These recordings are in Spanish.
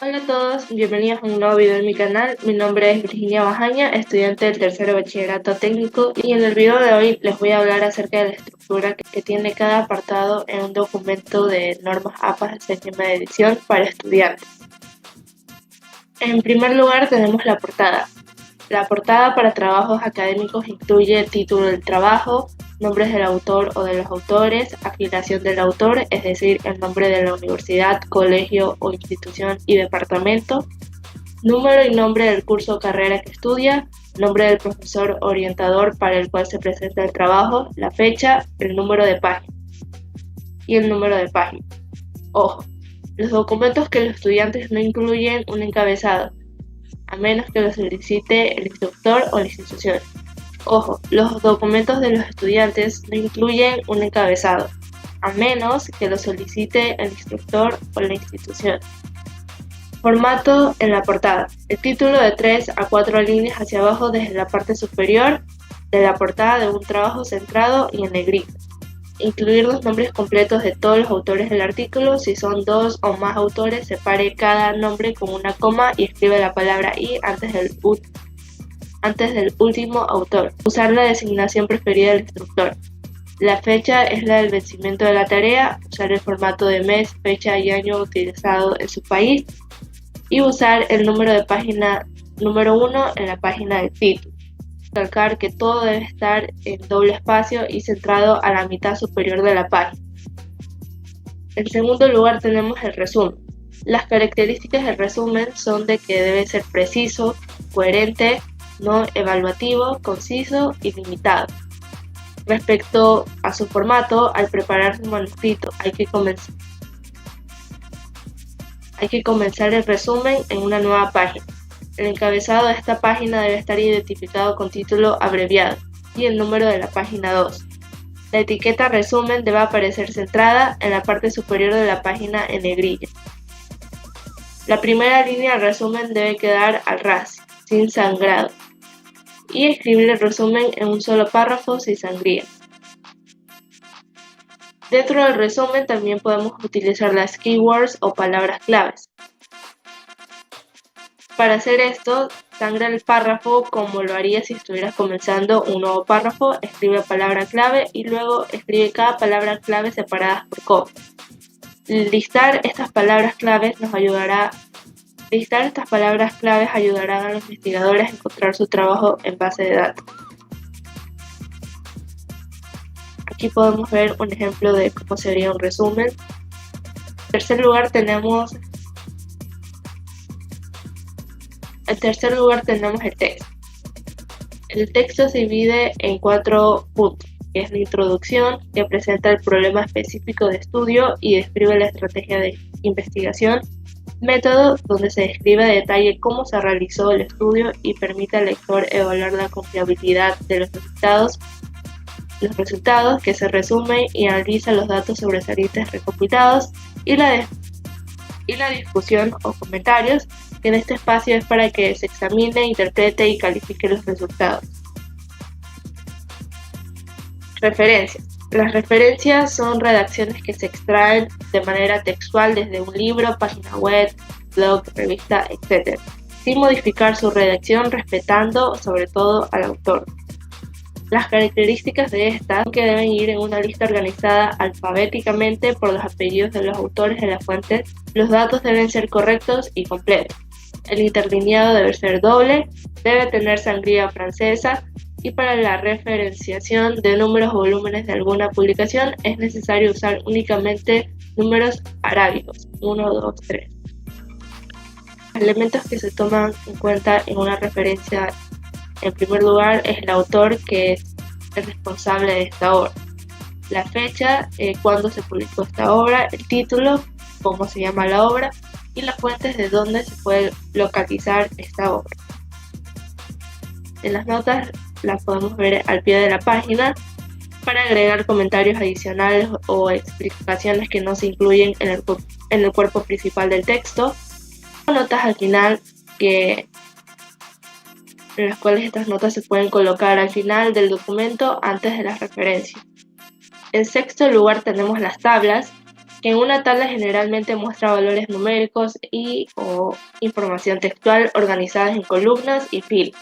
Hola a todos, bienvenidos a un nuevo video en mi canal. Mi nombre es Virginia Bajaña, estudiante del tercero bachillerato técnico, y en el video de hoy les voy a hablar acerca de la estructura que tiene cada apartado en un documento de normas APA de séptima edición para estudiantes. En primer lugar tenemos la portada. La portada para trabajos académicos incluye el título del trabajo, nombres del autor o de los autores, afiliación del autor, es decir, el nombre de la universidad, colegio o institución y departamento, número y nombre del curso o carrera que estudia, nombre del profesor orientador para el cual se presenta el trabajo, la fecha, el número de página y el número de página. Ojo, los documentos que los estudiantes no incluyen un encabezado, a menos que lo solicite el instructor o la institución. Ojo, los documentos de los estudiantes no incluyen un encabezado, a menos que lo solicite el instructor o la institución. Formato en la portada. El título de 3 a 4 líneas hacia abajo desde la parte superior de la portada de un trabajo centrado y en negrita. Incluir los nombres completos de todos los autores del artículo. Si son 2 o más autores, separe cada nombre con una coma y escribe la palabra "y" antes del último autor. Usar la designación preferida del instructor. La fecha es la del vencimiento de la tarea. Usar el formato de mes, fecha y año utilizado en su país. Y usar el número de página número 1 en la página del título. Recalcar que todo debe estar en doble espacio y centrado a la mitad superior de la página. En segundo lugar tenemos el resumen. Las características del resumen son de que debe ser preciso, coherente, no evaluativo, conciso y limitado. Respecto a su formato, al preparar su manuscrito hay que comenzar el resumen en una nueva página. El encabezado de esta página debe estar identificado con título abreviado y el número de la página 2. La etiqueta resumen debe aparecer centrada en la parte superior de la página en negrilla. La primera línea del resumen debe quedar al ras, sin sangrado, y escribir el resumen en un solo párrafo sin sangría. Dentro del resumen también podemos utilizar las keywords o palabras claves. Para hacer esto, sangra el párrafo como lo haría si estuvieras comenzando un nuevo párrafo. Escribe palabra clave y luego escribe cada palabra clave separadas por comas. Listar estas palabras claves ayudarán a los investigadores a encontrar su trabajo en base de datos. Aquí podemos ver un ejemplo de cómo sería un resumen. En tercer lugar tenemos el texto. El texto se divide en 4 puntos, que es la introducción, que presenta el problema específico de estudio y describe la estrategia de investigación. Método, donde se describe a detalle cómo se realizó el estudio y permite al lector evaluar la confiabilidad de los resultados que se resumen y analiza los datos sobresalientes recopilados. Y la discusión o comentarios, que en este espacio es para que se examine, interprete y califique los resultados. Referencias. Las referencias son redacciones que se extraen de manera textual desde un libro, página web, blog, revista, etc., sin modificar su redacción, respetando sobre todo al autor. Las características de estas son que deben ir en una lista organizada alfabéticamente por los apellidos de los autores de las fuentes. Los datos deben ser correctos y completos. El interlineado debe ser doble, debe tener sangría francesa, y para la referenciación de números o volúmenes de alguna publicación es necesario usar únicamente números arábigos, 1, 2, 3. Elementos que se toman en cuenta en una referencia, en primer lugar, es el autor, que es el responsable de esta obra. La fecha, cuándo se publicó esta obra, el título, cómo se llama la obra, y las fuentes de donde se puede localizar esta obra. En las notas las podemos ver al pie de la página para agregar comentarios adicionales o explicaciones que no se incluyen en el cuerpo principal del texto. Notas al final en las cuales estas notas se pueden colocar al final del documento antes de las referencias. En sexto lugar tenemos las tablas. que en una tabla generalmente muestra valores numéricos o información textual organizadas en columnas y filas.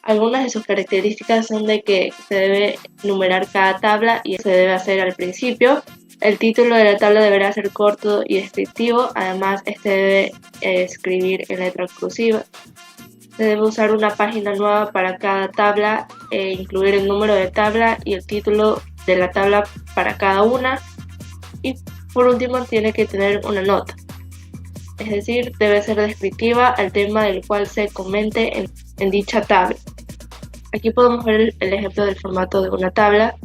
Algunas de sus características son de que se debe numerar cada tabla y se debe hacer al principio. El título de la tabla deberá ser corto y descriptivo, además este debe escribir en letra cursiva. Se debe usar una página nueva para cada tabla e incluir el número de tabla y el título de la tabla para cada una. Y por último tiene que tener una nota, es decir, debe ser descriptiva al tema del cual se comente en dicha tabla. Aquí podemos ver el ejemplo del formato de una tabla.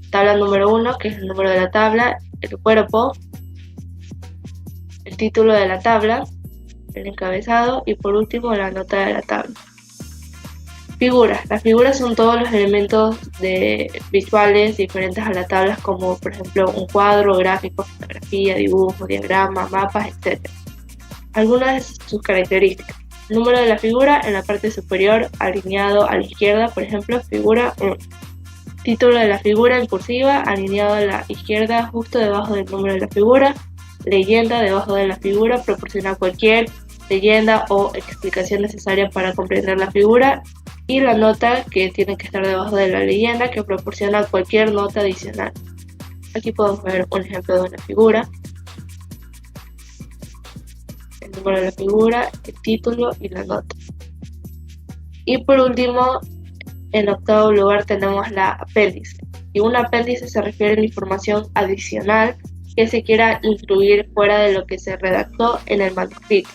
Tabla número 1, que es el número de la tabla, el cuerpo, el título de la tabla, el encabezado y por último la nota de la tabla. Figuras. Las figuras son todos los elementos visuales diferentes a las tablas, como por ejemplo un cuadro, gráfico, fotografía, dibujo, diagrama, mapas, etc. Algunas de sus características. El número de la figura en la parte superior, alineado a la izquierda, por ejemplo, figura 1. Título de la figura en cursiva, alineado a la izquierda, justo debajo del número de la figura. Leyenda debajo de la figura, proporciona cualquier leyenda o explicación necesaria para comprender la figura. Y la nota que tiene que estar debajo de la leyenda, que proporciona cualquier nota adicional. Aquí podemos ver un ejemplo de una figura. El número de la figura, el título y la nota. Y por último, en octavo lugar tenemos la apéndice. Y un apéndice se refiere a la información adicional que se quiera incluir fuera de lo que se redactó en el manuscrito.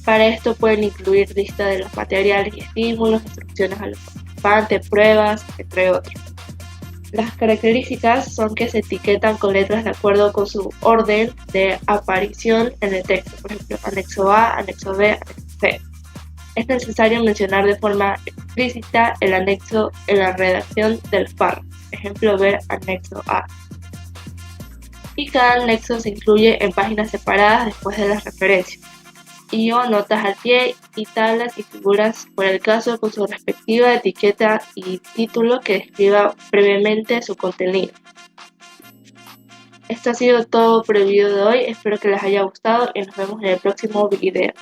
Para esto pueden incluir lista de los materiales y estímulos, instrucciones a los participantes, pruebas, entre otros. Las características son que se etiquetan con letras de acuerdo con su orden de aparición en el texto, por ejemplo, anexo A, anexo B, anexo C. Es necesario mencionar de forma explícita el anexo en la redacción del párrafo, ejemplo, ver anexo A. Y cada anexo se incluye en páginas separadas después de las referencias. Y o notas al pie y tablas y figuras por el caso con su respectiva etiqueta y título que describa brevemente su contenido. Esto ha sido todo por el video de hoy, espero que les haya gustado y nos vemos en el próximo video.